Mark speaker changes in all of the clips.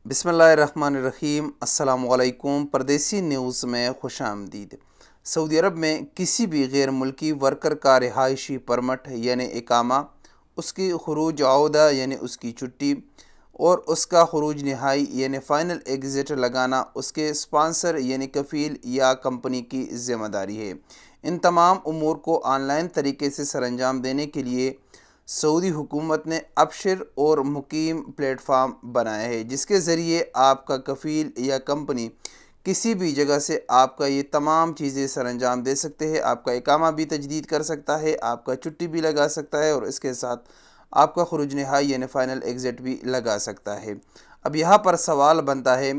Speaker 1: बिस्मिल्लाहिर्रहमानिर्रहीम। अस्सलाम वालेकुम। परदेसी न्यूज़ में खुश आमदीद। सऊदी अरब में किसी भी गैर मुल्की वर्कर का रिहायशी परमट यानी इकामा, उसकी खरूज औदा यानी उसकी छुट्टी और उसका खरूज नहाई यानी फ़ाइनल एग्ज़िट लगाना उसके स्पॉन्सर यानी कफ़ील या कंपनी की ज़िम्मेदारी है। इन तमाम उमूर को ऑनलाइन तरीके से सरअंजाम देने के लिए सऊदी हुकूमत ने अबशिर और मुकीम प्लेटफार्म बनाया है, जिसके ज़रिए आपका कफ़ील या कंपनी किसी भी जगह से आपका ये तमाम चीज़ें सरअंजाम दे सकते हैं। आपका इकामा भी तजदीद कर सकता है, आपका छुट्टी भी लगा सकता है और इसके साथ आपका खरूज नहाई यानी फ़ाइनल एग्ज़िट भी लगा सकता है। अब यहाँ पर सवाल बनता है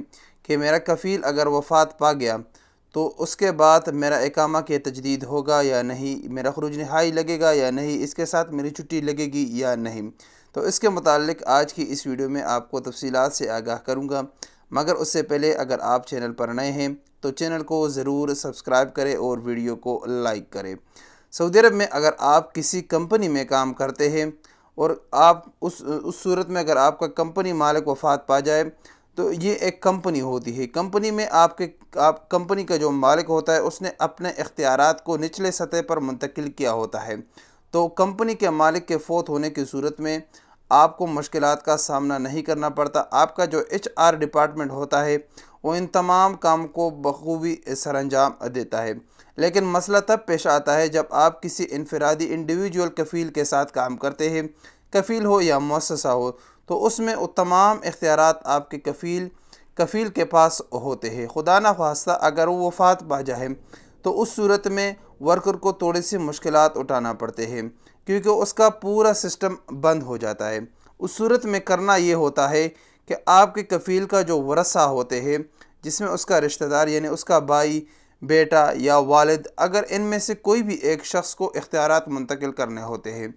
Speaker 1: कि मेरा कफ़ील अगर वफ़ात पा गया तो उसके बाद मेरा इकामा की तजदीद होगा या नहीं, मेरा खरूज नहाई लगेगा या नहीं, इसके साथ मेरी छुट्टी लगेगी या नहीं। तो इसके मुतालिक आज की इस वीडियो में आपको तफसीलात से आगाह करूँगा, मगर उससे पहले अगर आप चैनल पर नए हैं तो चैनल को ज़रूर सब्सक्राइब करें और वीडियो को लाइक करें। सऊदी अरब में अगर आप किसी कंपनी में काम करते हैं और आप उस सूरत में अगर आपका कंपनी मालिक वफ़ात पा जाए तो ये एक कंपनी होती है। कंपनी में आप कंपनी का जो मालिक होता है उसने अपने इख्तियारात को निचले सतह पर मुंतकिल किया होता है। तो कंपनी के मालिक के फ़ौत होने की सूरत में आपको मुश्किलात का सामना नहीं करना पड़ता। आपका जो HR डिपार्टमेंट होता है वो इन तमाम काम को बखूबी सरअंजाम देता है। लेकिन मसला तब पेश आता है जब आप किसी इनफरादी इंडिविजुअल कफ़ील के साथ काम करते हैं, कफ़ील हो या मुअस्ससा हो, तो उसमें वो तमाम इख्तियारात आपके कफ़ील के पास होते हैं। खुदा न ख्वास्ता अगर वो वफ़ात पा जाए तो उस सूरत में वर्कर को थोड़ी सी मुश्किलात उठाना पड़ते हैं, क्योंकि उसका पूरा सिस्टम बंद हो जाता है। उस सूरत में करना ये होता है कि आपके कफ़ील का जो वरसा होते हैं, जिसमें उसका रिश्तेदार यानी उसका भाई, बेटा या वालिद, अगर इनमें से कोई भी एक शख्स को इख्तियारात मुंतकिल करने होते हैं,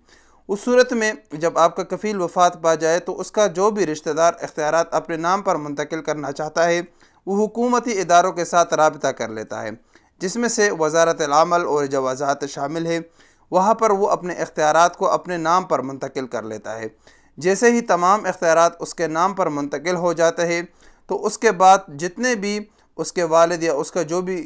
Speaker 1: उस सूरत में जब आपका कफ़ील वफ़ात पा जाए तो उसका जो भी रिश्तेदार इख्तियारात अपने नाम पर मुंतकिल करना चाहता है वो हुकूमती इदारों के साथ राबिता कर लेता है, जिसमें से वज़ारत अल-अमल और जवाज़ात शामिल है। वहाँ पर वो अपने इख्तियारात को अपने नाम पर मुंतकिल कर लेता है। जैसे ही तमाम इख्तियारात उसके नाम पर मुंतकिल हो जाते हैं तो उसके बाद जितने भी उसके वालिद या उसका जो भी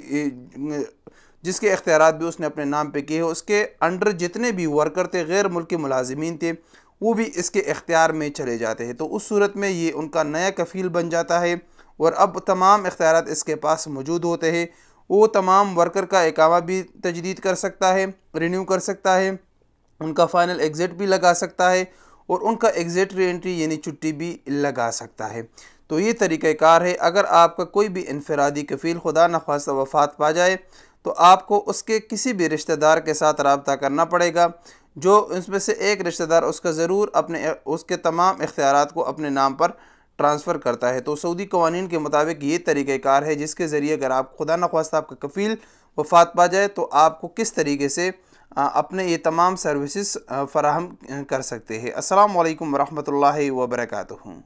Speaker 1: जिसके इख्तियारात भी उसने अपने नाम पे किए, उसके अंडर जितने भी वर्कर थे, गैर मुल्की मुलाजिमीन थे, वो भी इसके इख्तियार में चले जाते हैं। तो उस सूरत में ये उनका नया कफ़ील बन जाता है और अब तमाम इख्तियारात इसके पास मौजूद होते हैं। वो तमाम वर्कर का इकामा भी तजदीद कर सकता है, रिन्यू कर सकता है, उनका फ़ाइनल एग्ज़िट भी लगा सकता है और उनका एग्ज़िट री एंट्री यानी छुट्टी भी लगा सकता है। तो ये तरीक़ाकार है। अगर आपका कोई भी इनफरादी कफ़ील खुदा न ख्वास्ता वफ़ात पा जाए तो आपको उसके किसी भी रिश्तेदार के साथ रब्ता करना पड़ेगा, जो इसमें से एक रिश्तेदार उसका ज़रूर उसके तमाम इख्तियारात को अपने नाम पर ट्रांसफ़र करता है। तो सऊदी कवानीन के मुताबिक ये तरीक़ाकार है जिसके ज़रिए अगर आप खुदा न ख्वास्ता आपका कफ़ील वफ़ात पा जाए तो आपको किस तरीके से अपने ये तमाम सर्विसेज फ़राहम कर सकते हैं। अस्सलामु अलैकुम वरहमतुल्लाहि वबरकातुहू।